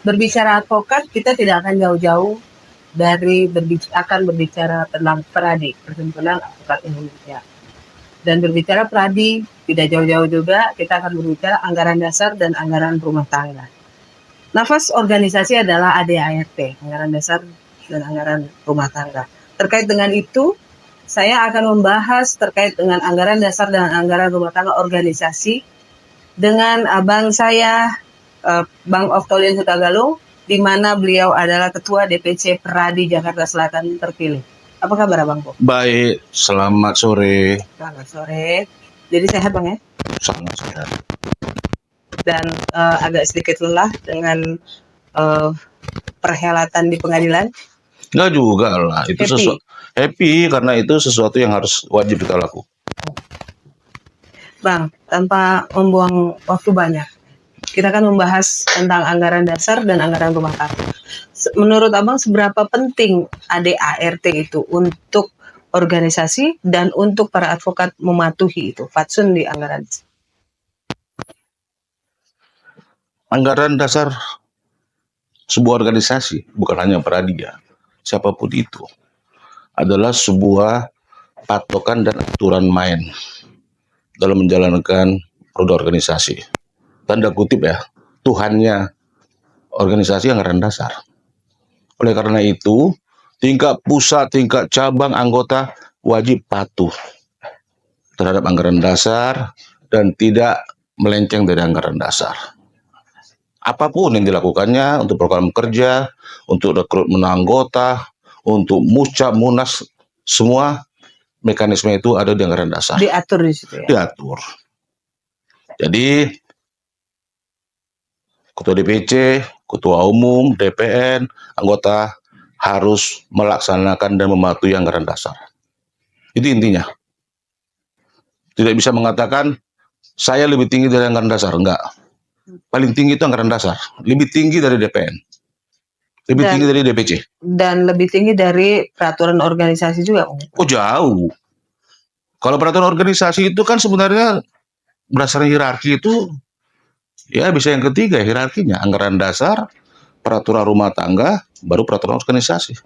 berbicara advokat, kita tidak akan jauh-jauh dari berbicara tentang PRADI, Perhimpunan Advokat Indonesia. Dan berbicara PRADI, tidak jauh-jauh juga, kita akan berbicara anggaran dasar dan anggaran rumah tangga. Nafas organisasi adalah ADART, anggaran dasar dan anggaran rumah tangga. Terkait dengan itu, saya akan membahas terkait dengan anggaran dasar dan anggaran rumah tangga organisasi dengan abang saya, Bang Oftolian Hutagalung, di mana beliau adalah Ketua DPC PRADI Jakarta Selatan terpilih. Apa kabar Abang Po? Baik, selamat sore. Selamat sore. Jadi sehat Bang ya? Sangat sehat. Dan agak sedikit lelah dengan perhelatan di pengadilan. Enggak juga lah, itu sesuatu happy karena itu sesuatu yang harus wajib kita lakukan. Bang, tanpa membuang waktu banyak, kita akan membahas tentang anggaran dasar dan anggaran rumah tangga. Menurut Abang, seberapa penting ADART itu untuk organisasi dan untuk para advokat mematuhi itu, fatsun di anggaran? Anggaran dasar sebuah organisasi, bukan hanya PRADI ya, siapapun itu, adalah sebuah patokan dan aturan main dalam menjalankan roda organisasi. Tanda kutip ya, Tuhannya organisasi anggaran dasar. Oleh karena itu, tingkat pusat, tingkat cabang, anggota wajib patuh terhadap anggaran dasar dan tidak melenceng dari anggaran dasar. Apapun yang dilakukannya untuk program kerja, untuk rekrutmen anggota, untuk muscap, munas, semua mekanisme itu ada di anggaran dasar. Diatur di situ ya? Diatur. Jadi, Ketua DPC, Ketua Umum, DPN, anggota harus melaksanakan dan mematuhi anggaran dasar. Itu intinya. Tidak bisa mengatakan, saya lebih tinggi dari anggaran dasar. Enggak. Paling tinggi itu anggaran dasar. Lebih tinggi dari DPN. Lebih tinggi dari DPC. Dan lebih tinggi dari peraturan organisasi juga. Oh jauh. Kalau peraturan organisasi itu kan sebenarnya berdasarkan hierarki itu, ya bisa yang ketiga hierarkinya. Anggaran dasar, peraturan rumah tangga, baru peraturan organisasi.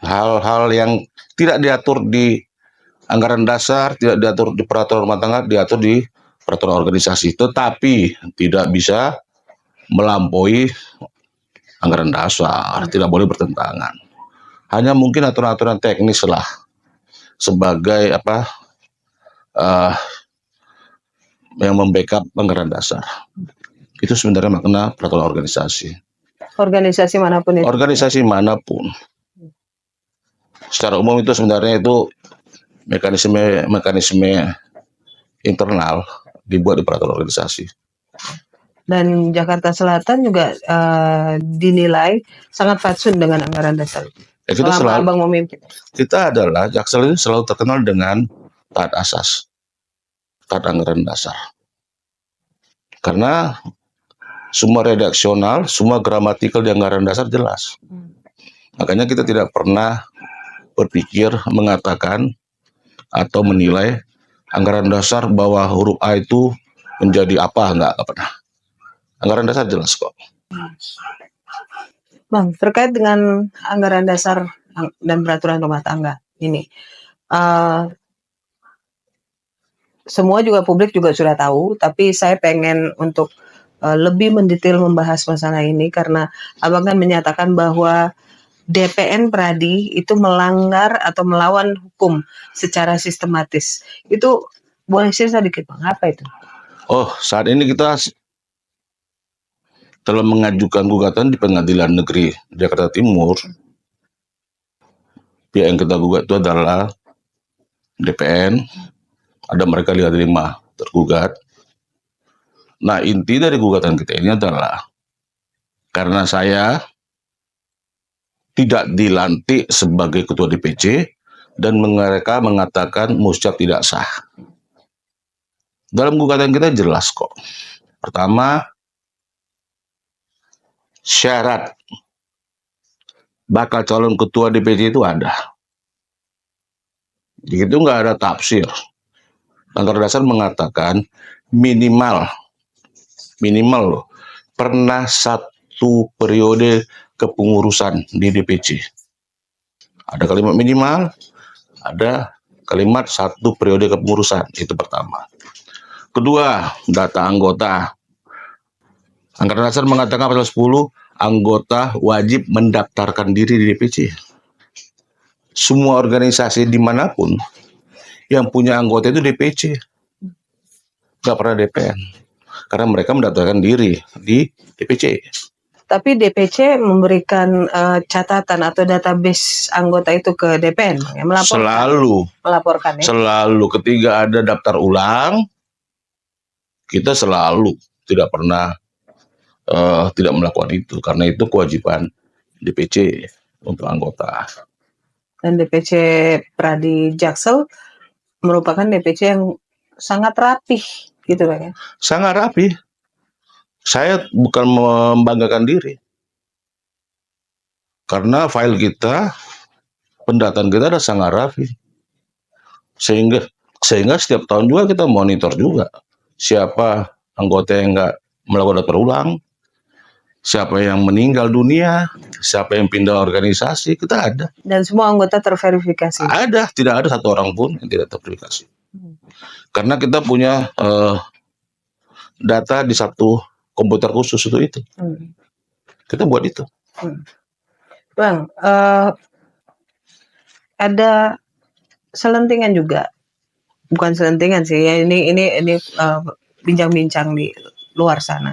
Hal-hal yang tidak diatur di anggaran dasar, tidak diatur di peraturan rumah tangga, diatur di peraturan organisasi. Tetapi tidak bisa melampaui anggaran dasar, tidak boleh bertentangan. Hanya mungkin aturan-aturan teknis lah sebagai yang membackup anggaran dasar. Itu sebenarnya makna peraturan organisasi. Organisasi manapun itu? Organisasi manapun. Secara umum itu sebenarnya itu mekanisme internal dibuat di peraturan organisasi. Dan Jakarta Selatan juga dinilai sangat fatsun dengan anggaran dasar. Kita selalu, Abang memimpin. Kita adalah Jaksel ini selalu terkenal dengan taat asas, taat anggaran dasar. Karena semua redaksional, semua gramatikal di anggaran dasar jelas. Makanya kita tidak pernah berpikir mengatakan atau menilai anggaran dasar bahwa huruf A itu menjadi apa, enggak pernah. Anggaran dasar jelas kok. Bang, terkait dengan anggaran dasar dan peraturan rumah tangga ini, semua juga publik juga sudah tahu, tapi saya pengen untuk lebih mendetail membahas masalah ini karena Abang kan menyatakan bahwa DPN PRADI itu melanggar atau melawan hukum secara sistematis. Itu boleh cerita sedikit Bang, apa itu? Oh, saat ini kita telah mengajukan gugatan di Pengadilan Negeri Jakarta Timur. Pihak yang kita gugat itu adalah DPN, ada mereka 5 tergugat. Nah, inti dari gugatan kita ini adalah karena saya tidak dilantik sebagai ketua DPC dan mereka mengatakan muscap tidak sah. Dalam gugatan kita jelas kok. Pertama, syarat bakal calon ketua DPC itu ada. Itu nggak ada tafsir. Anggaran dasar mengatakan minimal minimal loh, pernah satu periode kepengurusan di DPC. Ada kalimat minimal, ada kalimat satu periode kepengurusan, itu pertama. Kedua, data anggota. Anggaran dasar mengatakan pasal 10, anggota wajib mendaftarkan diri di DPC. Semua organisasi dimanapun yang punya anggota itu DPC, nggak pernah DPN. Karena mereka mendaftarkan diri di DPC. Tapi DPC memberikan catatan atau database anggota itu ke DPN, yang melaporkan ya. Selalu ketika ada daftar ulang, kita selalu tidak pernah tidak melakukan itu, karena itu kewajiban DPC untuk anggota. Dan DPC Pradi Jaksel merupakan DPC yang sangat rapih, gitu Pak ya. Sangat rapi. Saya bukan membanggakan diri, karena file kita, pendataan kita ada sangat rapi. Sehingga setiap tahun juga kita monitor juga siapa anggota yang nggak melakukan daftar ulang, siapa yang meninggal dunia, siapa yang pindah organisasi, kita ada. Dan semua anggota terverifikasi. Ada, tidak ada satu orang pun yang tidak terverifikasi. Karena kita punya data di satu komputer khusus itu. Kita buat itu. Bang, ada selentingan juga, bukan selentingan sih ya, ini bincang-bincang di luar sana.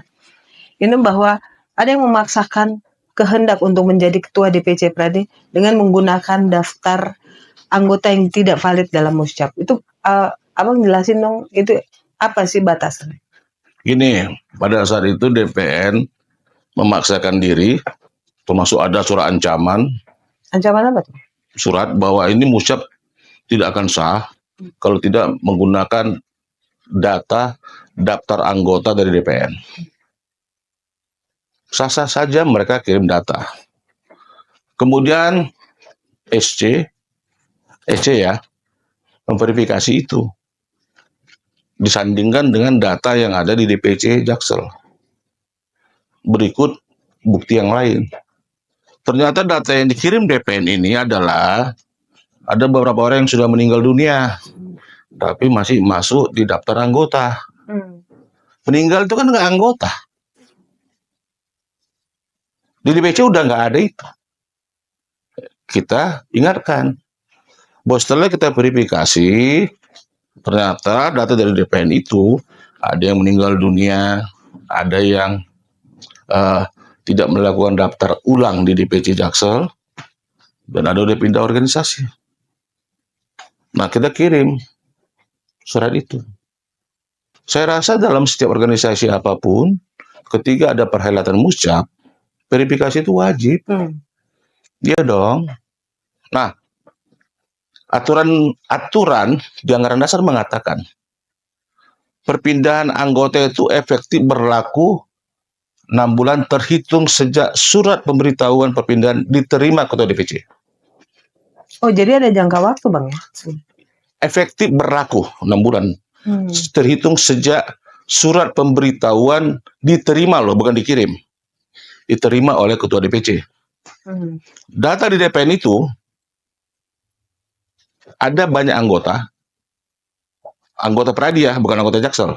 Ini bahwa ada yang memaksakan kehendak untuk menjadi ketua DPC Pradi dengan menggunakan daftar anggota yang tidak valid dalam Muscap. Itu abang jelasin dong, itu apa sih batasannya? Gini, pada saat itu DPN memaksakan diri, termasuk ada surat ancaman. Ancaman apa tuh? Surat bahwa ini Muscap tidak akan sah kalau tidak menggunakan data daftar anggota dari DPN. Sah-sah saja mereka kirim data. Kemudian SC ya, memverifikasi itu. Disandingkan dengan data yang ada di DPC Jaksel. Berikut bukti yang lain. Ternyata data yang dikirim DPN ini adalah ada beberapa orang yang sudah meninggal dunia, tapi masih masuk di daftar anggota. Meninggal itu kan nggak anggota. Di DPC udah nggak ada itu. Kita ingatkan, bahwa setelah kita verifikasi, ternyata data dari DPN itu ada yang meninggal dunia, ada yang tidak melakukan daftar ulang di DPC Jaksel, dan ada yang pindah organisasi. Nah, kita kirim surat itu. Saya rasa dalam setiap organisasi apapun, ketika ada perhelatan Muscap, verifikasi itu wajib. Iya dong. Nah, aturan di anggaran dasar mengatakan perpindahan anggota itu efektif berlaku 6 bulan terhitung sejak surat pemberitahuan perpindahan diterima ketua DPC. Oh, jadi ada jangka waktu Bang ya? Efektif berlaku 6 bulan. Terhitung sejak surat pemberitahuan diterima loh, bukan dikirim. Diterima oleh ketua DPC. Data di DPN itu ada banyak anggota Pradi ya, bukan anggota Jaksel,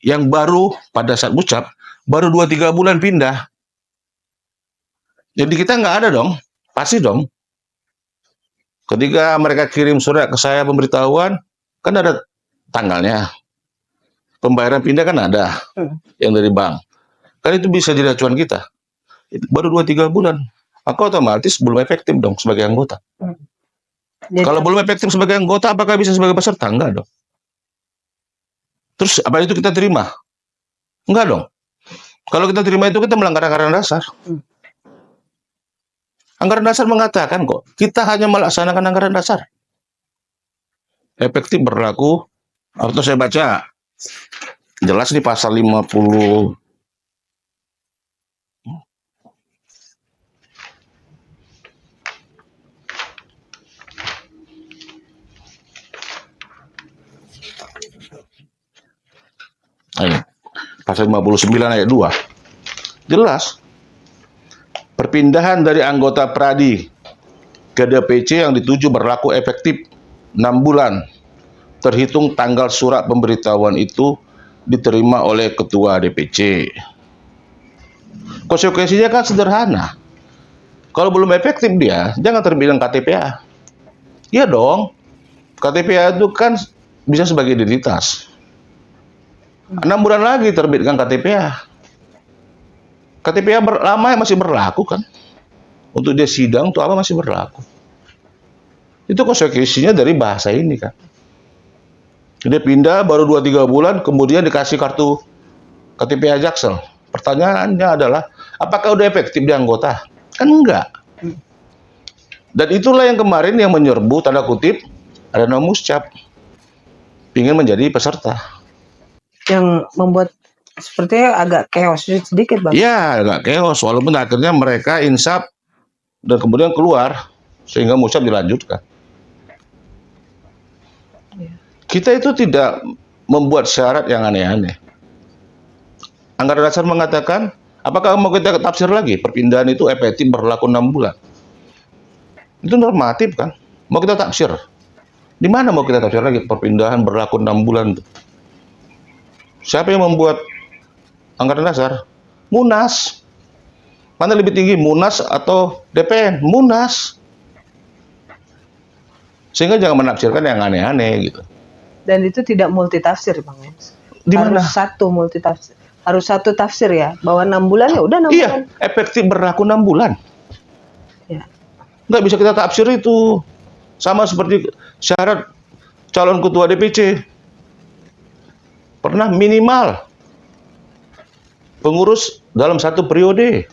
yang baru pada saat Muscap baru 2-3 bulan pindah. Jadi kita nggak ada dong, pasti dong. Ketika mereka kirim surat ke saya pemberitahuan, kan ada tanggalnya. Pembayaran pindah kan ada, yang dari bank. Kan itu bisa jadi acuan kita. Baru 2-3 bulan. Maka otomatis belum efektif dong sebagai anggota. Jadi, kalau belum efektif sebagai anggota, apakah bisa sebagai peserta? Enggak dong. Terus apa itu kita terima? Enggak dong. Kalau kita terima itu, kita melanggar anggaran dasar. Anggaran dasar mengatakan kok, kita hanya melaksanakan anggaran dasar. Efektif berlaku, atau saya baca, jelas di pasal 50. pasal 59 ayat 2. Jelas, perpindahan dari anggota Pradi ke DPC yang dituju berlaku efektif 6 bulan terhitung tanggal surat pemberitahuan itu diterima oleh ketua DPC. Konsekuensinya kan sederhana. Kalau belum efektif dia, jangan terbitkan KTPA. Iya dong. KTPA itu kan bisa sebagai identitas. 6 bulan lagi terbitkan KTPA. KTPA lama masih berlaku kan? Untuk dia sidang itu apa masih berlaku. Itu konsekuensinya dari bahasa ini kan. Dia pindah baru 2-3 bulan, kemudian dikasih kartu KTPA Jaksel. Pertanyaannya adalah, apakah udah efektif di anggota? Kan enggak. Dan itulah yang kemarin yang menyerbu, tanda kutip, ada nama Muscap. Ingin menjadi peserta. Yang membuat sepertinya agak chaos sedikit, Bang. Ya, agak chaos. Walaupun akhirnya mereka insaf dan kemudian keluar, sehingga Muscap dilanjutkan. Kita itu tidak membuat syarat yang aneh-aneh. Anggaran dasar mengatakan, apakah mau kita tafsir lagi? Perpindahan itu efektif berlaku 6 bulan. Itu normatif kan? Mau kita tafsir? Di mana mau kita tafsir lagi? Perpindahan berlaku 6 bulan. Siapa yang membuat anggaran dasar? Munas. Mana lebih tinggi, Munas atau DPN? Munas. Sehingga jangan menafsirkan yang aneh-aneh gitu. Dan itu tidak multitafsir, Bang. Di mana? Harus satu multitafsir. Harus satu tafsir ya, bahwa 6 bulan ya udah 6 bulan. Iya, efektif berlaku 6 bulan. Ya. Nggak bisa kita tafsir itu. Sama seperti syarat calon ketua DPC. Pernah minimal pengurus dalam satu periode.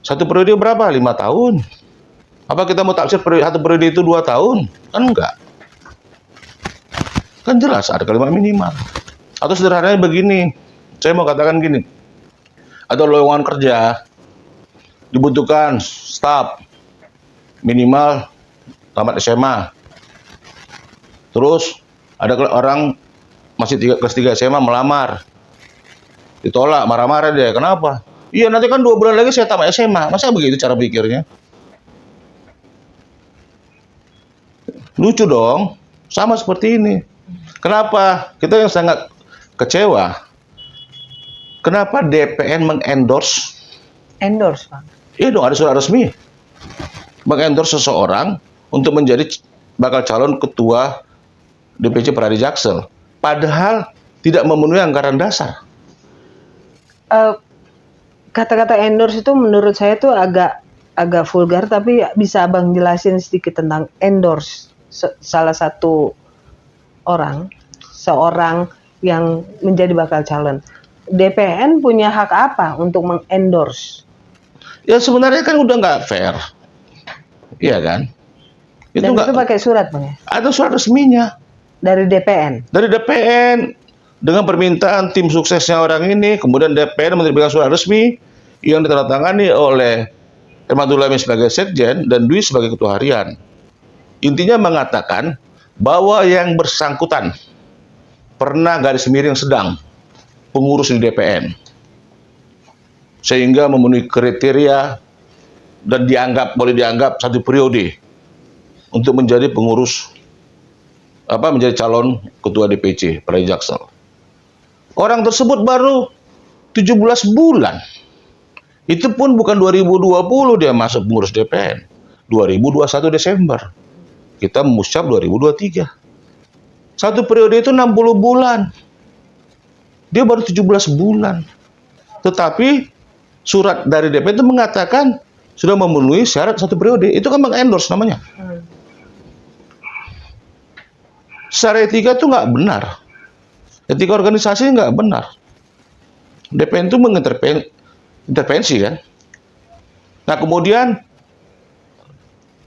Satu periode berapa? 5 tahun. Apa kita mau tafsir satu periode itu 2 tahun? Kan enggak. Kan jelas ada kalimat minimal. Atau sederhananya begini, saya mau katakan gini, ada lowongan kerja, dibutuhkan staf minimal tamat SMA. Terus ada orang masih kelas 3 SMA melamar, ditolak, marah-marah dia. Kenapa? Iya nanti kan 2 bulan lagi saya tamat SMA. Masa begitu cara pikirnya? Lucu dong. Sama seperti ini. Kenapa? Kita yang sangat kecewa. Kenapa DPN mengendorse? Endorse, Bang. Iya dong, ada surat resmi. Mengendorse seseorang untuk menjadi bakal calon ketua DPC Pradi Jaksel. Padahal tidak memenuhi anggaran dasar. Kata-kata endorse itu menurut saya tuh agak vulgar, tapi bisa Abang jelasin sedikit tentang endorse salah satu seorang yang menjadi bakal calon. DPN punya hak apa untuk mengendorse? Ya sebenarnya kan udah nggak fair. Iya kan? Dan itu pakai surat, Bang ya? Ada surat resminya. Dari DPN? Dari DPN. Dengan permintaan tim suksesnya orang ini, kemudian DPN menerbitkan surat resmi yang ditandatangani oleh Hermanto Lami sebagai sekjen dan Dwi sebagai ketua harian. Intinya mengatakan bahwa yang bersangkutan pernah garis miring sedang pengurus di DPN, sehingga memenuhi kriteria dan boleh dianggap satu periode untuk menjadi pengurus menjadi calon ketua DPC Pradi Jaksel. Orang tersebut baru 17 bulan. Itu pun bukan 2020 dia masuk pengurus DPN. 2021 Desember. Kita Muscap 2023. Satu periode itu 60 bulan. Dia baru 17 bulan. Tetapi surat dari DPN itu mengatakan sudah memenuhi syarat satu periode. Itu kan mengendorse namanya. Secara etika itu nggak benar. Etika organisasi nggak benar. DPN itu mengintervensi kan. Nah kemudian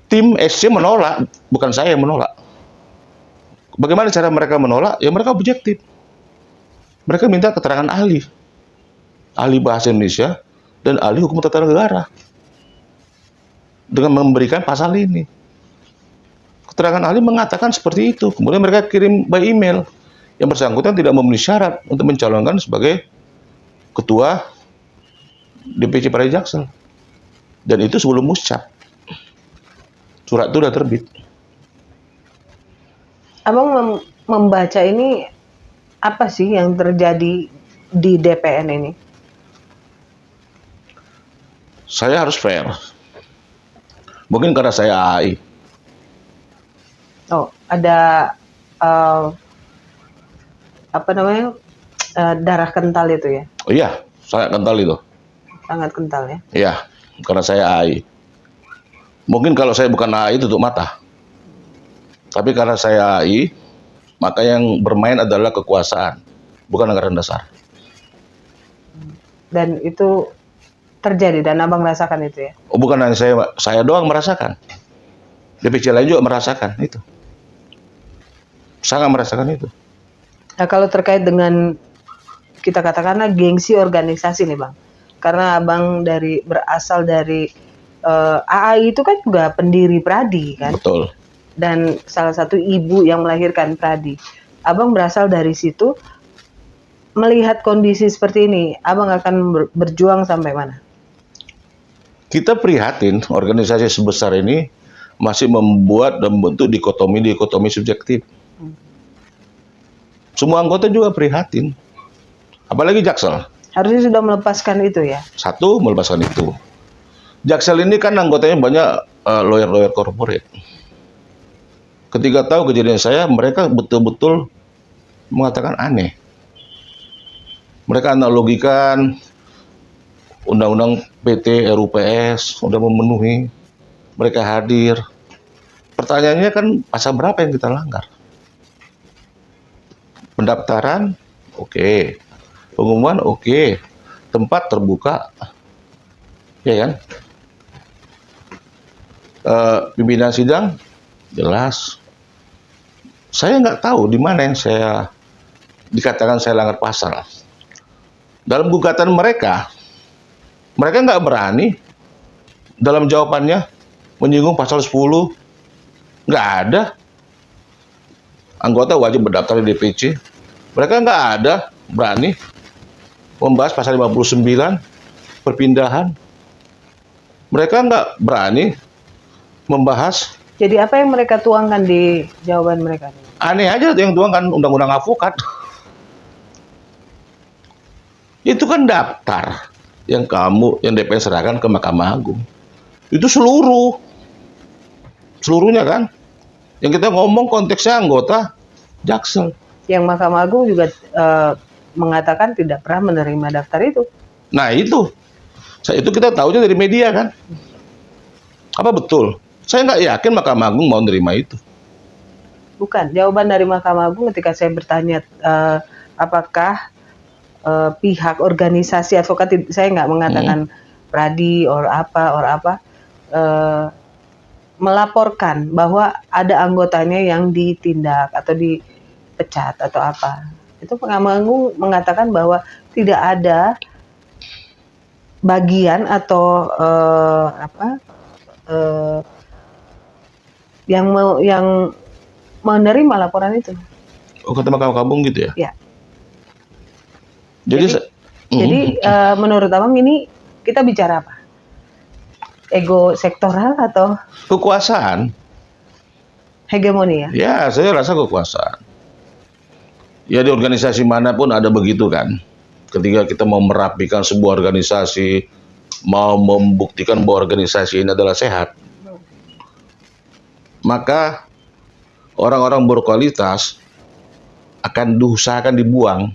tim SC menolak, bukan saya yang menolak. Bagaimana cara mereka menolak? Ya mereka objektif. Mereka minta keterangan ahli bahasa Indonesia dan ahli hukum tata negara dengan memberikan pasal ini. Keterangan ahli mengatakan seperti itu. Kemudian mereka kirim by email. Yang bersangkutan tidak memenuhi syarat untuk mencalonkan sebagai ketua DPC Pradi Jaksel. Dan itu sebelum muscap. Surat itu udah terbit. Abang membaca ini apa sih yang terjadi di DPN ini? Saya harus fair. Mungkin karena saya AI. Oh, ada apa namanya darah kental itu ya? Oh iya, sangat kental itu. Sangat kental ya? Iya, karena saya AI. Mungkin kalau saya bukan AI tutup mata. Tapi karena saya AI, maka yang bermain adalah kekuasaan, bukan anggaran dasar. Dan itu terjadi dan abang rasakan itu ya? Oh, bukan hanya saya doang merasakan. DPC lain juga merasakan itu. Sangat merasakan itu. Nah, kalau terkait dengan kita katakanlah gengsi organisasi nih bang, karena abang berasal dari AI itu kan juga pendiri Pradi kan, Betul. dan salah satu ibu yang melahirkan Pradi. Abang berasal dari situ, melihat kondisi seperti ini, abang akan berjuang sampai mana? Kita prihatin organisasi sebesar ini masih membuat dan membentuk dikotomi subjektif. Semua anggota juga prihatin. Apalagi Jaksel. Harusnya sudah melepaskan itu ya? Satu, melepaskan itu. Jaksel ini kan anggotanya banyak lawyer-lawyer corporate. Ketika tahu kejadian saya, mereka betul-betul mengatakan aneh. Mereka analogikan undang-undang PT RUPS sudah memenuhi, mereka hadir. Pertanyaannya kan pasal berapa yang kita langgar? Pendaftaran, oke. Pengumuman, oke. Tempat terbuka, ya kan? Pimpinan sidang, jelas. Saya nggak tahu di mana yang saya dikatakan saya langgar pasal. Dalam gugatan mereka nggak berani dalam jawabannya menyinggung pasal 10. Nggak ada. Anggota wajib berdaftar di DPC. Mereka nggak ada berani membahas pasal 59 perpindahan. Mereka nggak berani membahas. Jadi apa yang mereka tuangkan di jawaban mereka? Aneh aja yang tuangkan undang-undang advokat. Itu kan daftar yang DPR serahkan ke Mahkamah Agung. Itu seluruhnya kan. Yang kita ngomong konteksnya anggota Jaksel. Yang Mahkamah Agung juga mengatakan tidak pernah menerima daftar itu. Nah itu kita tahunya dari media kan. Apa betul? Saya nggak yakin Mahkamah Agung mau nerima itu. Bukan, jawaban dari Mahkamah Agung ketika saya bertanya apakah pihak organisasi advokat, saya nggak mengatakan Pradi or apa, melaporkan bahwa ada anggotanya yang ditindak atau dipecat atau apa. Itu Mahkamah Agung mengatakan bahwa tidak ada bagian atau yang menerima laporan itu. Oh, kata Mahkamah Agung gitu ya? Ya. Jadi menurut abang ini kita bicara apa? Ego sektoral atau kekuasaan? Hegemoni ya? Ya, saya rasa kekuasaan. Ya di organisasi manapun ada begitu kan. Ketika kita mau merapikan sebuah organisasi, mau membuktikan bahwa organisasi ini adalah sehat, maka orang-orang berkualitas akan diusahakan dibuang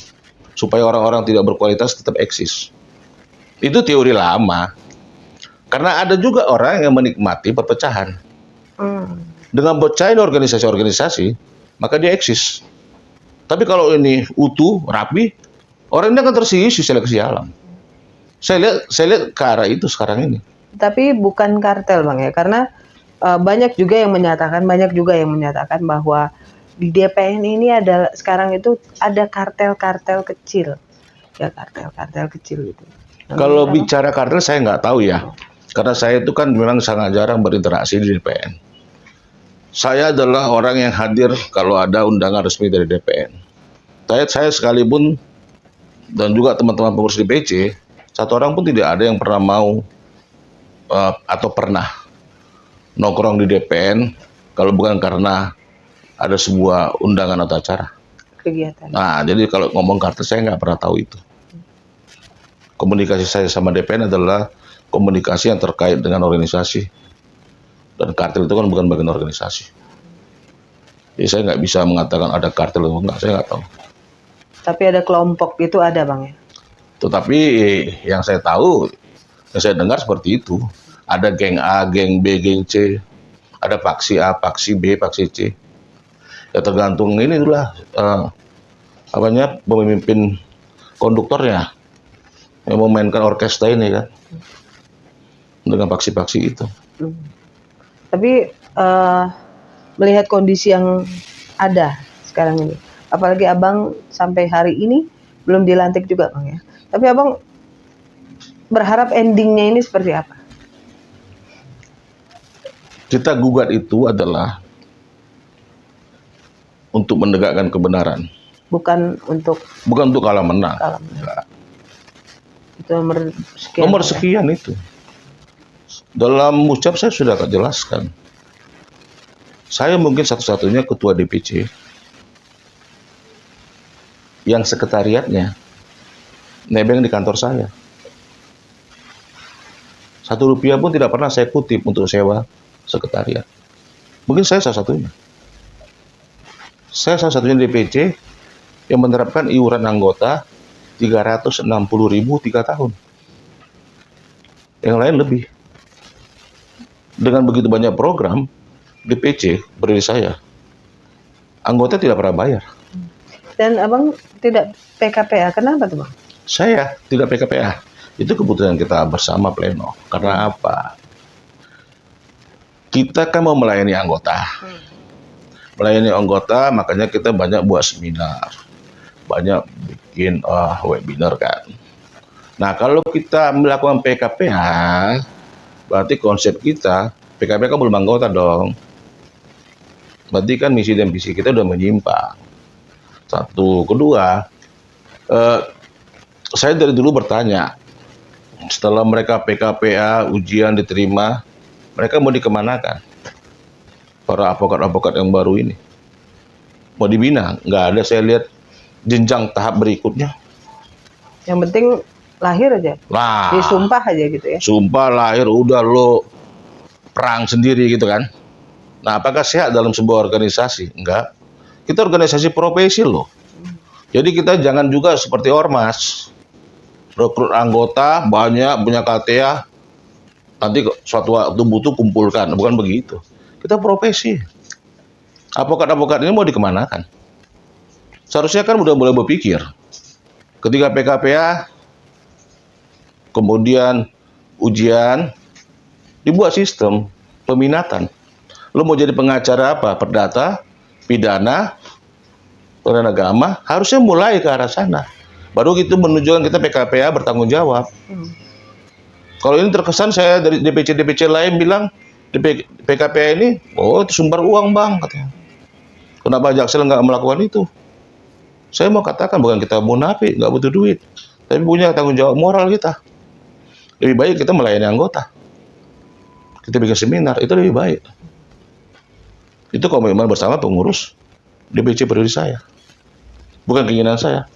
supaya orang-orang tidak berkualitas tetap eksis. Itu teori lama. Karena ada juga orang yang menikmati perpecahan. Dengan bocahin organisasi-organisasi, maka dia eksis. Tapi kalau ini utuh, rapi, orang ini akan tersisi seleksi alam. Saya lihat ke arah itu sekarang ini. Tapi bukan kartel bang ya, karena banyak juga yang menyatakan bahwa di DPN ini sekarang itu ada kartel-kartel kecil, ya kartel-kartel kecil gitu. Kalau bicara kartel saya nggak tahu ya, karena saya itu kan memang sangat jarang berinteraksi di DPN. Saya adalah orang yang hadir kalau ada undangan resmi dari DPN. Saya sekalipun dan juga teman-teman pengurus DPC, satu orang pun tidak ada yang pernah mau atau pernah nongkrong di DPN kalau bukan karena ada sebuah undangan atau acara. Kegiatan. Nah, jadi kalau ngomong kartel saya nggak pernah tahu itu. Komunikasi saya sama DPN adalah komunikasi yang terkait dengan organisasi. Dan kartel itu kan bukan bagian organisasi. Jadi saya nggak bisa mengatakan ada kartel atau enggak, saya nggak tahu. Tapi ada kelompok itu ada Bang ya? Tetapi yang saya tahu, yang saya dengar seperti itu. Ada geng A, geng B, geng C. Ada faksi A, faksi B, faksi C. Ya tergantung ini itulah pemimpin konduktornya yang memainkan orkestra ini kan dengan faksi-faksi itu. Tapi melihat kondisi yang ada sekarang ini, apalagi Abang sampai hari ini belum dilantik juga Bang ya. Tapi Abang berharap endingnya ini seperti apa? Kita gugat itu adalah untuk menegakkan kebenaran. Bukan untuk kalah menang. Enggak. Itu nomor sekian. Nomor sekian itu. Dalam ucap saya sudah jelaskan. Saya mungkin satu-satunya ketua DPC yang sekretariatnya nebeng di kantor saya. Rp1 pun tidak pernah saya kutip untuk sewa sekretariat. Mungkin saya salah satunya. Saya salah satunya DPC yang menerapkan iuran anggota 360.000 3 tahun. Yang lain lebih. Dengan begitu banyak program DPC berdiri saya, anggota tidak pernah bayar. Dan Abang tidak PKPA, kenapa tuh Bang? Saya tidak PKPA. Itu keputusan kita bersama pleno. Karena apa? Kita kan mau melayani anggota. Melayani anggota, makanya kita banyak buat seminar. Banyak bikin webinar kan. Nah, kalau kita melakukan PKPA, berarti konsep kita, PKPA kan belum anggota dong. Berarti kan misi dan visi kita udah menyimpang. Satu. Kedua, saya dari dulu bertanya, setelah mereka PKPA, ujian diterima, mereka mau dikemanakan? Para advokat-advokat yang baru ini. Mau dibina? Nggak ada saya lihat jenjang tahap berikutnya. Yang penting lahir aja. Nah, Disumpah aja gitu ya. sumpah lahir udah lo perang sendiri gitu kan. Nah, apakah sehat dalam sebuah organisasi? Enggak. Kita organisasi profesi loh. Jadi kita jangan juga seperti ormas. Rekrut anggota banyak, punya KTA, nanti suatu waktu butuh kumpulkan. Bukan begitu. Kita profesi. Advokat-advokat ini mau dikemanakan? Seharusnya kan udah mulai berpikir. Ketika PKPA, kemudian ujian, dibuat sistem peminatan. Lo mau jadi pengacara apa? Perdata, pidana, pidana agama, harusnya mulai ke arah sana. Baru gitu menunjukkan kita PKPA bertanggung jawab. Kalau ini terkesan saya dari DPC lain bilang, PKPA ini, oh itu sumber uang bang, katanya. Kenapa Jaksel nggak melakukan itu? Saya mau katakan bukan kita munafik, nggak butuh duit, tapi punya tanggung jawab moral kita. Lebih baik kita melayani anggota. Kita bikin seminar, itu lebih baik. Itu komitmen bersama pengurus DPC periode saya. Bukan keinginan saya.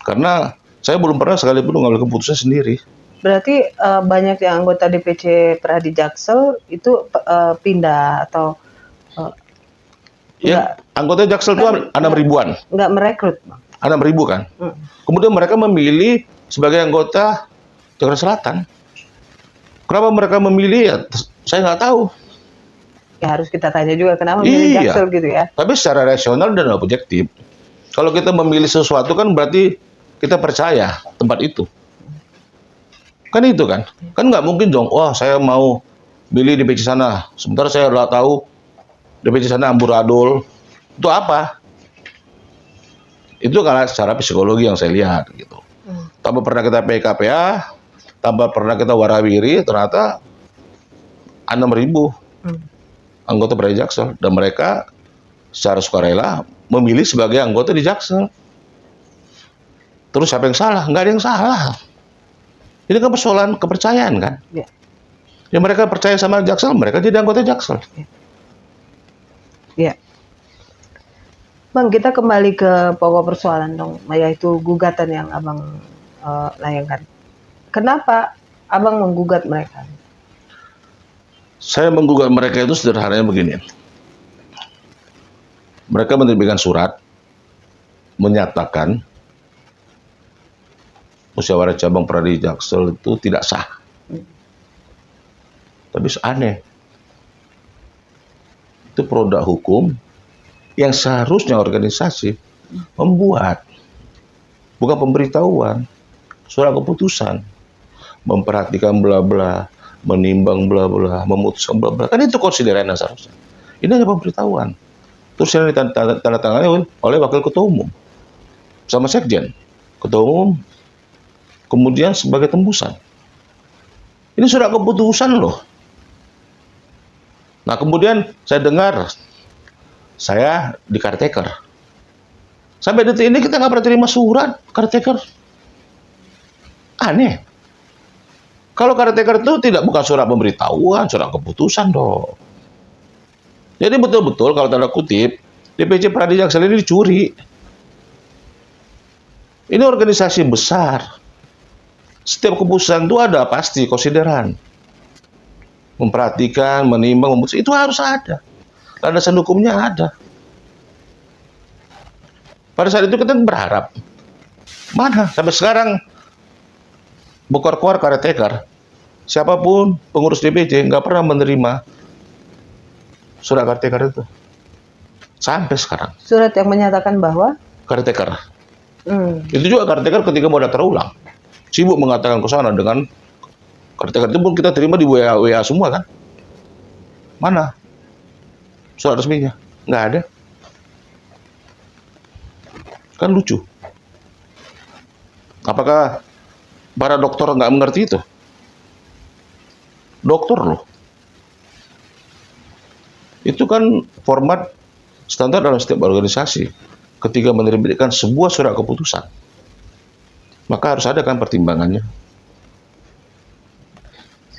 Karena saya belum pernah sekalipun mengambil keputusan sendiri. Berarti banyak yang anggota DPC Pradi Jaksel itu pindah atau Ya, anggota Jaksel itu 6 ribuan. nggak merekrut, Bang? 6 ribu kan. Kemudian mereka memilih sebagai anggota Jakarta Selatan. Kenapa mereka memilih ya? Saya nggak tahu. Ya harus kita tanya juga kenapa milih Iya. Jaksel gitu ya. Tapi secara rasional dan objektif. Kalau kita memilih sesuatu kan berarti kita percaya tempat itu. Kan itu kan. Kan nggak mungkin dong, wah saya mau milih di DPC sana. Sementara saya udah tahu DPC sana amburadul. Itu apa? Itu karena secara psikologi yang saya lihat gitu. Tanpa pernah kita PKPA, tanpa pernah kita warawiri, ternyata 6.000 anggota Pradi Jaksel. Dan mereka secara sukarela memilih sebagai anggota di Jaksel. Terus siapa yang salah? Nggak ada yang salah. Ini kan persoalan kepercayaan kan. Ya. Ya mereka percaya sama Jaksel, mereka jadi anggota Jaksel. Ya. Bang, kita kembali ke pokok persoalan dong, yaitu gugatan yang Abang layangkan. Kenapa Abang menggugat mereka? Saya menggugat mereka itu sederhananya begini. Mereka menerbitkan surat menyatakan musyawarah cabang Pradi Jaksel itu tidak sah. Tapi aneh. Itu produk hukum yang seharusnya organisasi membuat, bukan pemberitahuan, surat keputusan, memperhatikan bla bla, menimbang bla bla, memutuskan bla bla. Kan itu konsideran seharusnya. Ini hanya pemberitahuan. Terus yang ditandatangani oleh wakil ketua umum sama sekjen, ketua umum, kemudian sebagai tembusan. Ini surat keputusan loh. Nah kemudian saya dengar, saya di caretaker. Sampai detik ini kita nggak pernah terima surat caretaker. Aneh. Kalau caretaker itu bukan surat pemberitahuan, surat keputusan dong. Jadi betul-betul kalau tanda kutip, DPC Pradi Jaksel ini dicuri. Ini organisasi besar. Setiap keputusan itu ada pasti konsideran. Memperhatikan, menimbang, memutuskan, itu harus ada. Landasan hukumnya ada. Pada saat itu kita berharap, mana sampai sekarang bokor-kor caretaker, siapapun pengurus DPC nggak pernah menerima surat caretaker itu. Sampai sekarang. Surat yang menyatakan bahwa Caretaker. Itu juga caretaker ketika mau daftar ulang. Sibuk mengatakan ke sana dengan caretaker itu pun kita terima di WA semua kan. Mana surat resminya? Nggak ada. Kan lucu. Apakah para dokter nggak mengerti itu? Dokter loh. Itu kan format standar dalam setiap organisasi. Ketika menerbitkan sebuah surat keputusan, maka harus ada kan pertimbangannya.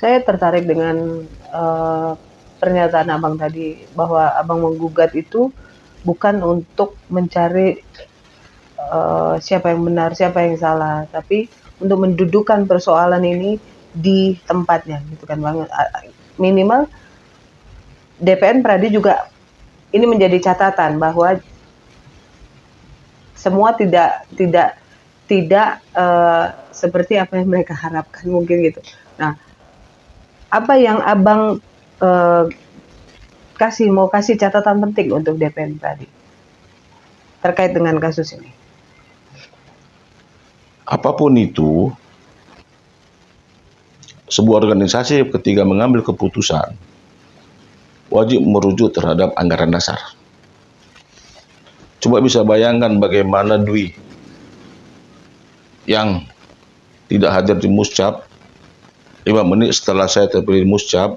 saya tertarik dengan pernyataan Abang tadi bahwa Abang menggugat itu bukan untuk mencari siapa yang benar, siapa yang salah, tapi untuk mendudukan persoalan ini di tempatnya, gitu kan Bang. Minimal DPN Pradi juga ini menjadi catatan bahwa semua tidak seperti apa yang mereka harapkan mungkin gitu. Nah, apa yang Abang mau kasih catatan penting untuk DPN Pradi terkait dengan kasus ini? Apapun itu, sebuah organisasi ketika mengambil keputusan wajib merujuk terhadap anggaran dasar. Coba bisa bayangkan bagaimana Dwi yang tidak hadir di muscap 5 menit setelah saya terpilih muscap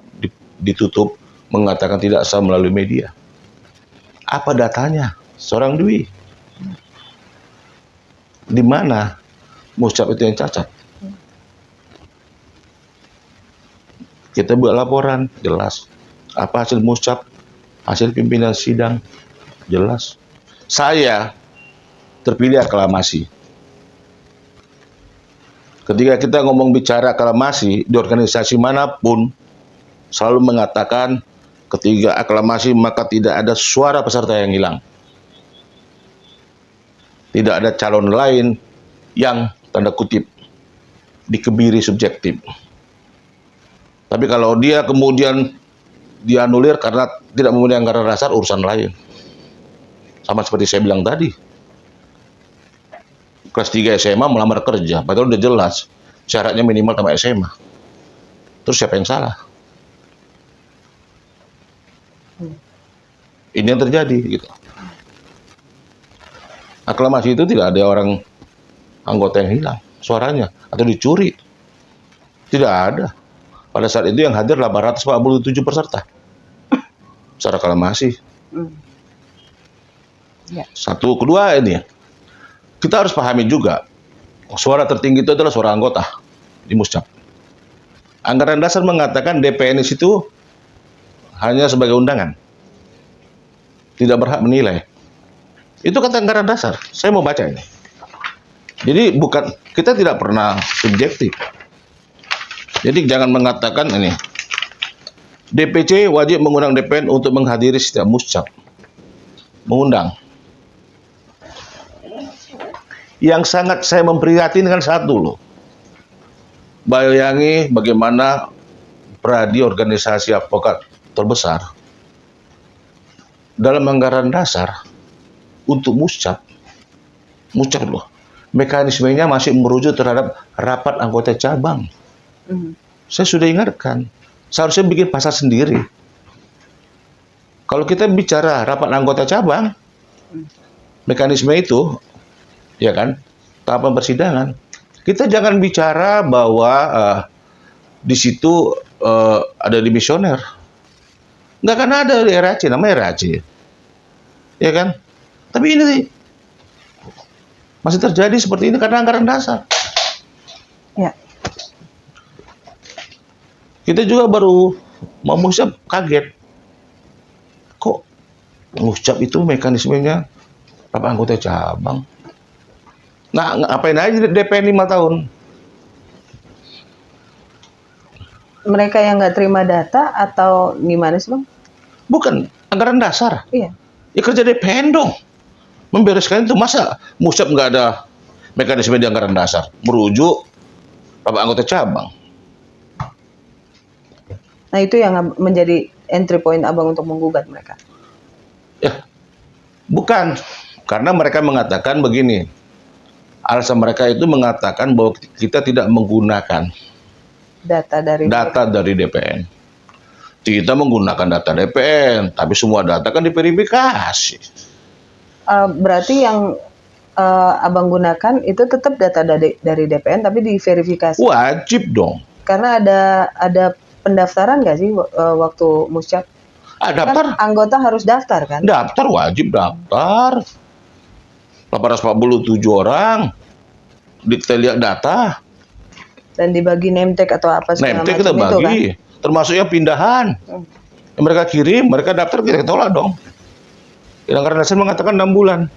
ditutup mengatakan tidak sah melalui media. Apa datanya seorang Dwi? Di mana muscap itu yang cacat? Kita buat laporan, jelas. Apa hasil muscap? Hasil pimpinan sidang, jelas. Saya terpilih aklamasi. Ketika kita ngomong bicara aklamasi di organisasi manapun, selalu mengatakan ketika aklamasi maka tidak ada suara peserta yang hilang. Tidak ada calon lain yang tanda kutip dikebiri subjektif. Tapi kalau dia kemudian dianulir karena tidak memenuhi anggaran dasar, urusan lain. Sama seperti saya bilang tadi. Kelas 3 SMA melamar kerja, padahal udah jelas syaratnya minimal tamat SMA. Terus siapa yang salah? Ini yang terjadi gitu. Aklamasi itu tidak ada orang anggota yang hilang suaranya atau dicuri. Tidak ada. Pada saat itu yang hadir 847 peserta. Secara aklamasi. Ya. Satu, kedua ini. Kita harus pahami juga suara tertinggi itu adalah suara anggota di Muscap. Anggaran dasar mengatakan DPNS itu hanya sebagai undangan, tidak berhak menilai. Itu kata anggaran dasar. Saya mau baca ini. Jadi kita tidak pernah subjektif. Jadi jangan mengatakan ini. DPC wajib mengundang DPN untuk menghadiri setiap Muscap. Mengundang. Yang sangat saya memprihatinkan satu loh. Bayangi bagaimana Pradi organisasi advokat terbesar dalam anggaran dasar untuk Muscap loh. Mekanismenya masih merujuk terhadap rapat anggota cabang. Saya sudah ingatkan, seharusnya bikin pasal sendiri. Kalau kita bicara rapat anggota cabang, mekanisme itu, ya kan, tahapan persidangan, kita jangan bicara bahwa di situ ada dimisioner. Nggak akan ada di RAC, namanya RAC. Ya kan? Tapi ini masih terjadi seperti ini karena anggaran dasar. Ya. Kita juga baru mau Muscap kaget. Kok Muscap itu mekanismenya apa anggota cabang? Nah, ngapain aja DPN 5 tahun? Mereka yang nggak terima data atau gimana sih, Bang? Bukan, anggaran dasar. Iya. Ya kerja DPN dong. Membereskan itu. Masa Muscap nggak ada mekanisme di anggaran dasar? Merujuk apa anggota cabang. Nah, itu yang menjadi entry point Abang untuk menggugat mereka. Ya, bukan. Karena mereka mengatakan begini. Alasan mereka itu mengatakan bahwa kita tidak menggunakan Data dari DPN. Kita menggunakan data DPN, tapi semua data kan diverifikasi. Berarti yang Abang gunakan itu tetap data dari DPN tapi diverifikasi. Wajib dong. Karena ada pendaftaran nggak sih waktu Muscap? Daftar. Kan anggota harus daftar kan? Daftar, wajib daftar. 847 orang. Kita lihat data. Dan dibagi name tag atau apa segala Name tag macam kita itu bagi. kan? Termasuknya pindahan. Yang mereka kirim, mereka daftar, kita tolak dong. Yang anggaran dasar mengatakan 6 bulan.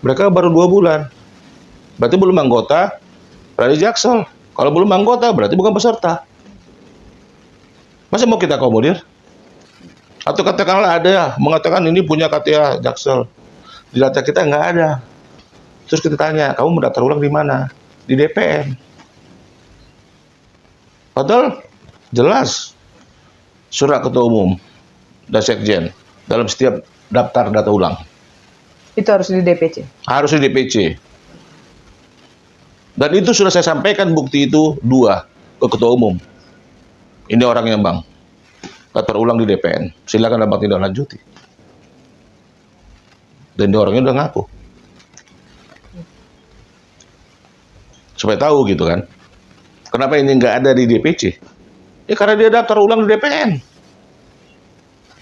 Mereka baru 2 bulan. Berarti belum anggota Pradi Jaksel. Kalau belum anggota, berarti bukan peserta. Masa mau kita akomodir? Atau katakanlah ada mengatakan ini punya KTA Jaksel. Di data kita nggak ada. Terus kita tanya, kamu mendaftar ulang di mana? Di DPN. Padahal jelas surat ketua umum dan sekjen dalam setiap daftar data ulang. Itu harus di DPC. Harus di DPC. Dan itu sudah saya sampaikan bukti itu 2 ke ketua umum. Ini orangnya Bang. Daftar ulang di DPN. Silakan Abang tindak lanjuti. Dan dia orangnya udah ngaku. Supaya tahu gitu kan. Kenapa ini nggak ada di DPC? Ya karena dia daftar ulang di DPN.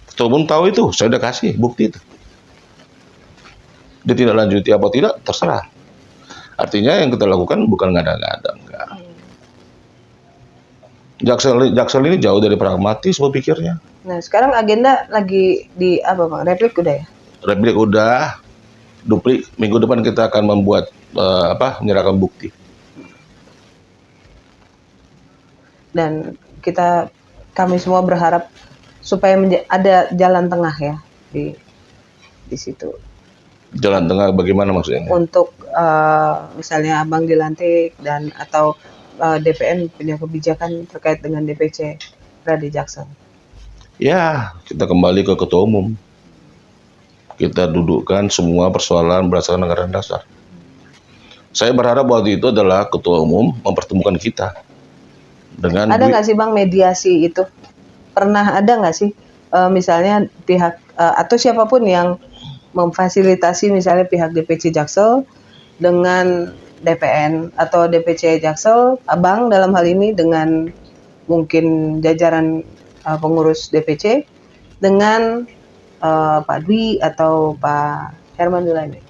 Ketua umum tahu itu, saya udah kasih bukti itu. Dia tidak lanjuti apa tidak, terserah. Artinya yang kita lakukan bukan ngada-ngada, enggak. Jaksel ini jauh dari pragmatis berpikirnya. Nah, sekarang agenda lagi di apa, Bang? Replik udah ya? Replik udah, duplik minggu depan kita akan membuat menyerahkan bukti. Dan kami semua berharap supaya ada jalan tengah ya di situ. Jalan tengah bagaimana maksudnya? Untuk misalnya Abang dilantik dan atau DPN punya kebijakan terkait dengan DPC Pradi Jaksel. Ya, kita kembali ke ketua umum. Kita dudukkan semua persoalan berdasarkan anggaran dasar. Saya berharap waktu itu adalah ketua umum mempertemukan kita. Dengan ada nggak sih Bang mediasi itu? Pernah ada nggak sih misalnya pihak atau siapapun yang memfasilitasi misalnya pihak DPC Jaksel dengan DPN atau DPC Jaksel, Abang dalam hal ini dengan mungkin jajaran pengurus DPC dengan Pak Dwi atau Pak Herman Dulani?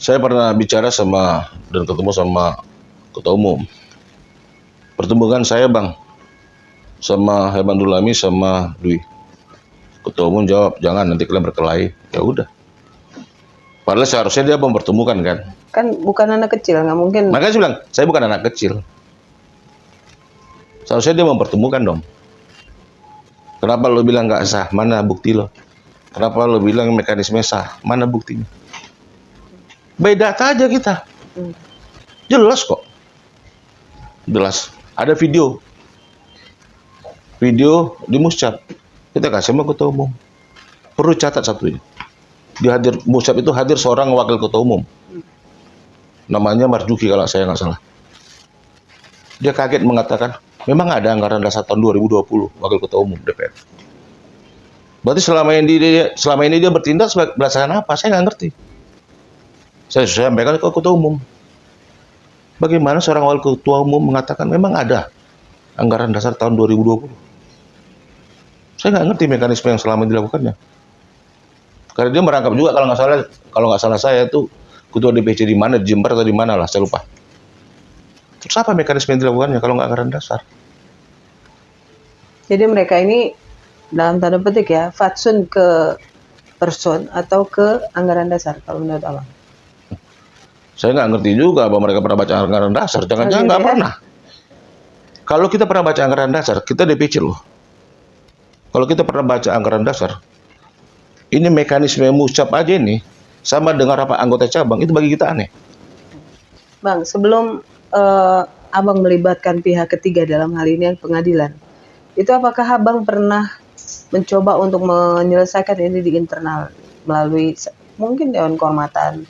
Saya pernah bicara dan ketemu sama ketua umum. Pertemuan saya bang, sama Herman Dulami sama Dwi. Ketua umum jawab, jangan nanti kalian berkelahi. Ya udah. Padahal seharusnya dia mempertemukan kan. Kan bukan anak kecil, nggak mungkin. Makanya saya bilang, saya bukan anak kecil. Seharusnya dia mempertemukan dong. Kenapa lo bilang nggak sah? Mana bukti lo? Kenapa lo bilang mekanisme sah? Mana buktinya? Beda aja kita. Jelas kok. Jelas. Ada video. Video di Muscap. Kita kasih sama ketua umum. Perlu catat satunya. Di Muscap itu hadir seorang wakil ketua umum. Namanya Marzuki kalau saya nggak salah. Dia kaget mengatakan, memang ada anggaran dasar tahun 2020 wakil ketua umum DPR. Berarti selama ini dia bertindak berdasarkan apa? Saya nggak ngerti. Saya sampaikan ke ketua umum. Bagaimana seorang wakil ketua umum mengatakan memang ada anggaran dasar tahun 2020? Saya nggak ngerti mekanisme yang selama dilakukannya. Karena dia merangkap juga kalau nggak salah saya itu ketua DPC di mana, di Jember atau di mana lah, saya lupa. Terus apa mekanisme yang dilakukannya kalau nggak anggaran dasar? Jadi mereka ini dalam tanda petik ya, fatsun ke person atau ke anggaran dasar kalau menurut Abang? Saya nggak ngerti juga apa mereka pernah baca anggaran dasar. Jangan-jangan nggak pernah. Kalau kita pernah baca anggaran dasar, kita DPC loh. Kalau kita pernah baca anggaran dasar, ini mekanisme Muscap aja ini sama dengan rapat anggota cabang, itu bagi kita aneh. Bang, sebelum Abang melibatkan pihak ketiga dalam hal ini yang pengadilan, itu apakah Abang pernah mencoba untuk menyelesaikan ini di internal melalui mungkin Dewan Kehormatan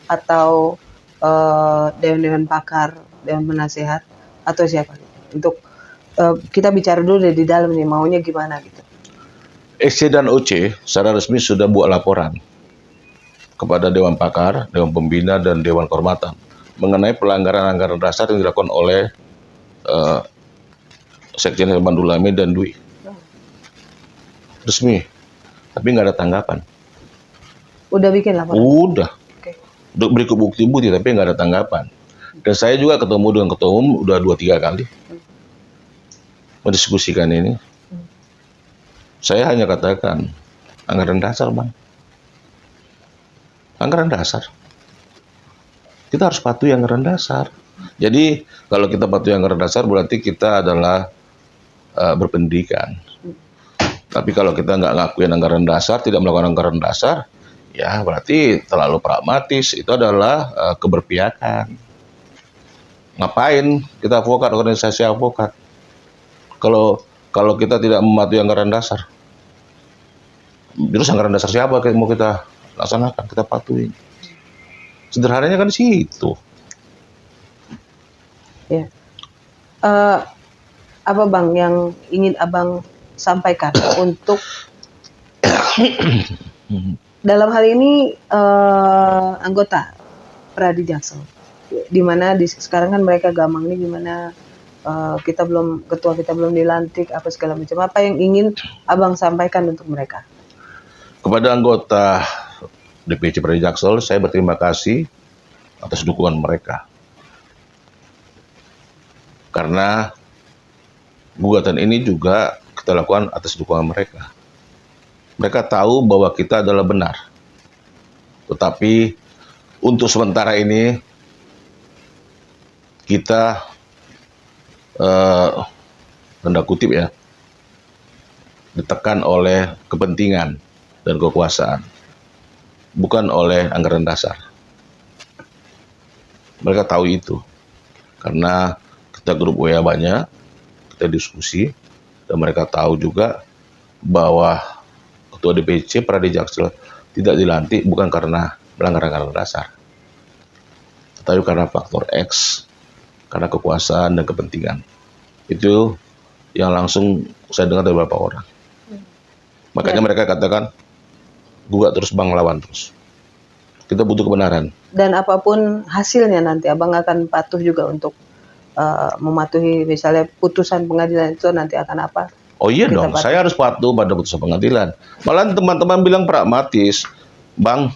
atau Dewan Pakar, Dewan Penasehat atau siapa gitu? Untuk kita bicara dulu dari dalam nih, maunya gimana gitu. SC dan OC secara resmi sudah buat laporan kepada Dewan Pakar, Dewan Pembina, dan Dewan Kehormatan mengenai pelanggaran anggaran dasar yang dilakukan oleh Sekjen Herman Dulami dan Dwi. Resmi, tapi nggak ada tanggapan. Udah bikin laporan? Udah. Oke. Berikut bukti-bukti, tapi nggak ada tanggapan. Dan saya juga ketemu dengan ketua umum udah 2-3 kali mendiskusikan ini. Saya hanya katakan anggaran dasar bang, anggaran dasar. Kita harus patuhi anggaran dasar. Jadi kalau kita patuhi anggaran dasar berarti kita adalah berpendidikan. Tapi kalau kita nggak ngakuin anggaran dasar, tidak melakukan anggaran dasar, ya berarti terlalu pragmatis. Itu adalah keberpihakan. Ngapain kita advokat, organisasi advokat? Kalau kita tidak mematuhi anggaran dasar, terus anggaran dasar siapa yang mau kita laksanakan, kita patuhi. Sederhananya kan di situ. Ya. Apa bang yang ingin Abang sampaikan untuk dalam hal ini anggota Pradi Jaksel, di mana sekarang kan mereka gamang ini gimana, ketua kita belum dilantik apa segala macam, apa yang ingin Abang sampaikan untuk mereka? Kepada anggota DPC Pradi Jaksel, saya berterima kasih atas dukungan mereka. Karena gugatan ini juga kita lakukan atas dukungan mereka. Mereka tahu bahwa kita adalah benar. Tetapi untuk sementara ini kita tanda kutip ya, ditekan oleh kepentingan dan kekuasaan, bukan oleh anggaran dasar. Mereka tahu itu, karena kita grup WA banyak, kita diskusi, dan mereka tahu juga bahwa Ketua DPC Pradi Jaksel tidak dilantik bukan karena melanggar anggaran dasar, tetapi karena faktor X, karena kekuasaan dan kepentingan. Itu yang langsung saya dengar dari beberapa orang. Makanya mereka katakan, gugat terus bang, lawan terus. Kita butuh kebenaran. Dan apapun hasilnya nanti Abang akan patuh juga untuk mematuhi misalnya putusan pengadilan itu nanti akan apa? Oh iya Kita dong, patuh. saya harus patuh pada putusan pengadilan. Malah teman-teman bilang pragmatis, bang,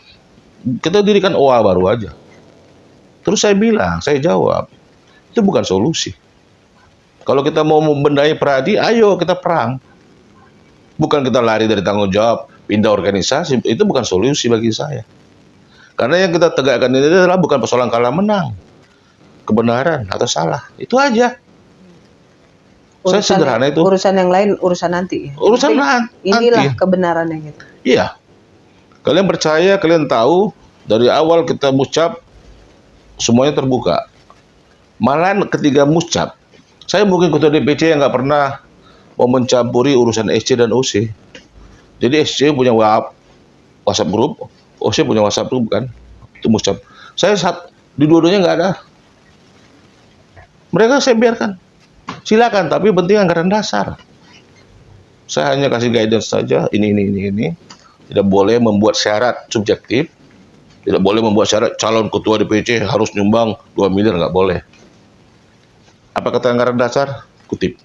kita dirikan OA baru aja. Terus saya bilang, saya jawab, itu bukan solusi. Kalau kita mau membenahi Pradi, ayo kita perang. Bukan kita lari dari tanggung jawab, pindah organisasi, itu bukan solusi bagi saya. Karena yang kita tegakkan ini adalah bukan persoalan kalah menang, kebenaran atau salah, itu aja. Saya sederhana itu. Urusan yang lain urusan nanti. Urusan Inilah nanti. kebenarannya gitu. Iya. Kalian percaya, kalian tahu dari awal kita mucap semuanya terbuka. Malahan ketika mucap, saya mungkin ketua DPC yang nggak pernah mau mencampuri urusan SC dan OC. Jadi SC punya WhatsApp group, OC punya WhatsApp group kan, itu mucap. Saya di dua-duanya nggak ada. Mereka saya biarkan. Silakan, tapi penting anggaran dasar. Saya hanya kasih guidance saja, ini. Tidak boleh membuat syarat subjektif, tidak boleh membuat syarat calon ketua DPC harus nyumbang 2 miliar, nggak boleh. Apa kata anggaran dasar? Kutip.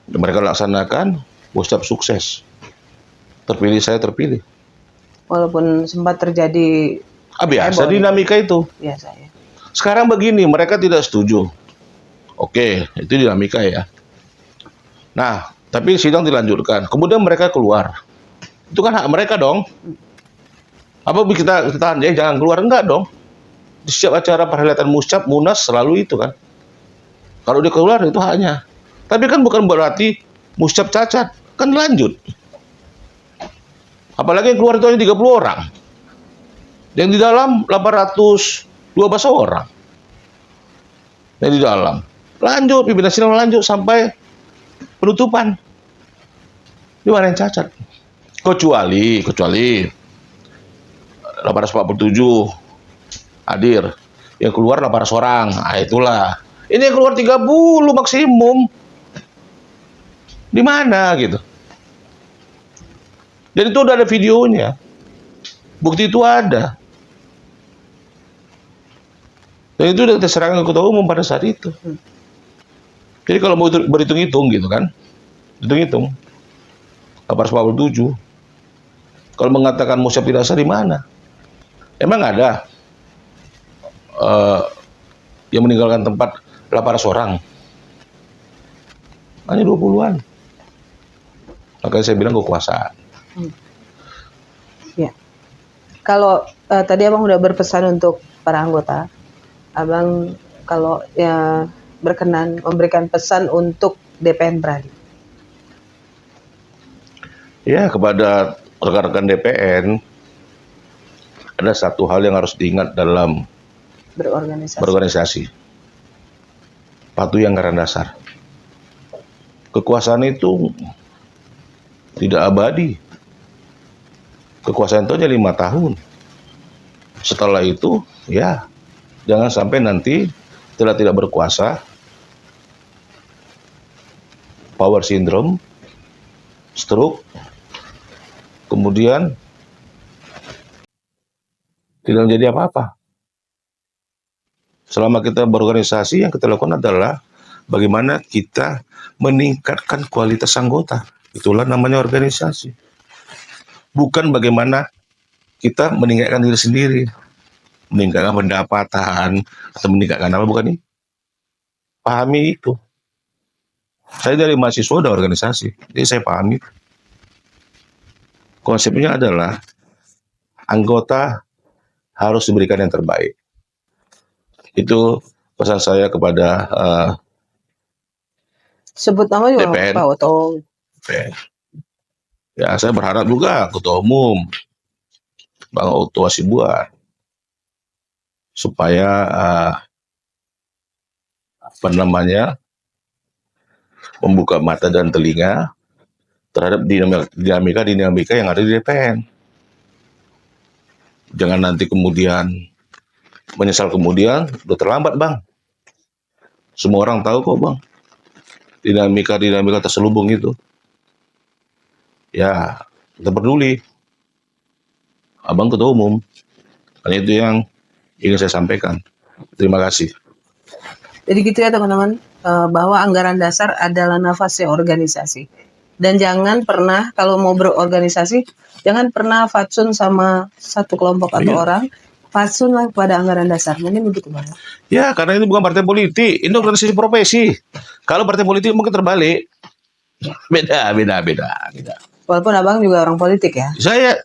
Dan mereka laksanakan, Mustab sukses. Terpilih, saya terpilih. Walaupun sempat terjadi Biasa dinamika itu. biasa ya. Sekarang begini, mereka tidak setuju. Oke, itu dinamika ya. Nah, tapi sidang dilanjutkan. Kemudian mereka keluar. Itu kan hak mereka dong. Apa kita tahan dia jangan keluar? Enggak dong. Di setiap acara perhelatan Muscap, Munas selalu itu kan. Kalau dia keluar itu haknya. Tapi kan bukan berarti Muscap cacat. Kan lanjut. Apalagi yang keluar itu hanya 30 orang. Yang di dalam 812 orang. Yang di dalam. Lanjut, pimpinan sidang lanjut sampai penutupan. Di mana yang cacat? Kecuali 847 hadir. Yang keluar 800 orang. Nah, itulah. Ini yang keluar 30 maksimum. Di mana gitu? Dan itu udah ada videonya. Bukti itu ada. Dan itu udah kita serahkan ke ketua umum pada saat itu. Jadi kalau mau berhitung-hitung gitu kan, hitung-hitung 847. Kalau mengatakan Muscap tidak sah di mana? Emang ada yang meninggalkan tempat 800 orang? Hanya 20-an. Makanya saya bilang kekuasaan. Ya. Kalau tadi Abang udah berpesan untuk para anggota, Abang kalau ya berkenan memberikan pesan untuk DPN Pradi. Ya, kepada rekan-rekan DPN, ada satu hal yang harus diingat dalam berorganisasi. Patuhi anggaran dasar. Kekuasaan itu tidak abadi. Kekuasaan itu hanya 5 tahun. Setelah itu, ya, jangan sampai nanti setelah tidak berkuasa, power syndrome, stroke, kemudian tidak menjadi apa-apa. Selama kita berorganisasi, yang kita lakukan adalah bagaimana kita meningkatkan kualitas anggota. Itulah namanya organisasi. Bukan bagaimana kita meningkatkan diri sendiri, meningkatkan pendapatan, atau meningkatkan apa, bukan ini. Pahami itu. Saya dari mahasiswa dan organisasi, jadi saya pahami. Konsepnya adalah anggota harus diberikan yang terbaik. Itu pesan saya kepada sebut nama juga DPN. Pak Oto. Ya, saya berharap juga Ketua Umum Bang Oto Hasibuan supaya membuka mata dan telinga terhadap dinamika yang ada di DPN. Jangan nanti kemudian menyesal kemudian, udah terlambat Bang. Semua orang tahu kok Bang, dinamika terselubung itu. Ya, kita peduli. Abang Ketua Umum. Hanya itu yang ingin saya sampaikan. Terima kasih. Jadi gitu ya teman-teman, bahwa anggaran dasar adalah nafasnya organisasi. Dan jangan pernah kalau mau berorganisasi, jangan pernah fatsun sama satu kelompok atau orang, Fatsun lah pada anggaran dasar. Mungkin begitu Bang. Ya, karena ini bukan partai politik, ini organisasi profesi. Kalau partai politik mungkin terbalik. Beda. Walaupun Abang juga orang politik ya.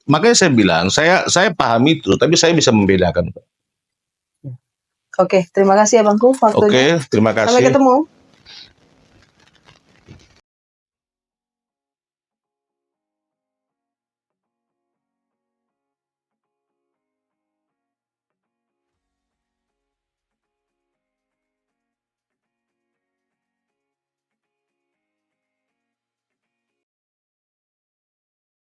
Makanya saya bilang, saya paham itu, tapi saya bisa membedakan. Oke, terima kasih Abangku waktunya. Oke, terima Sampai kasih. ketemu.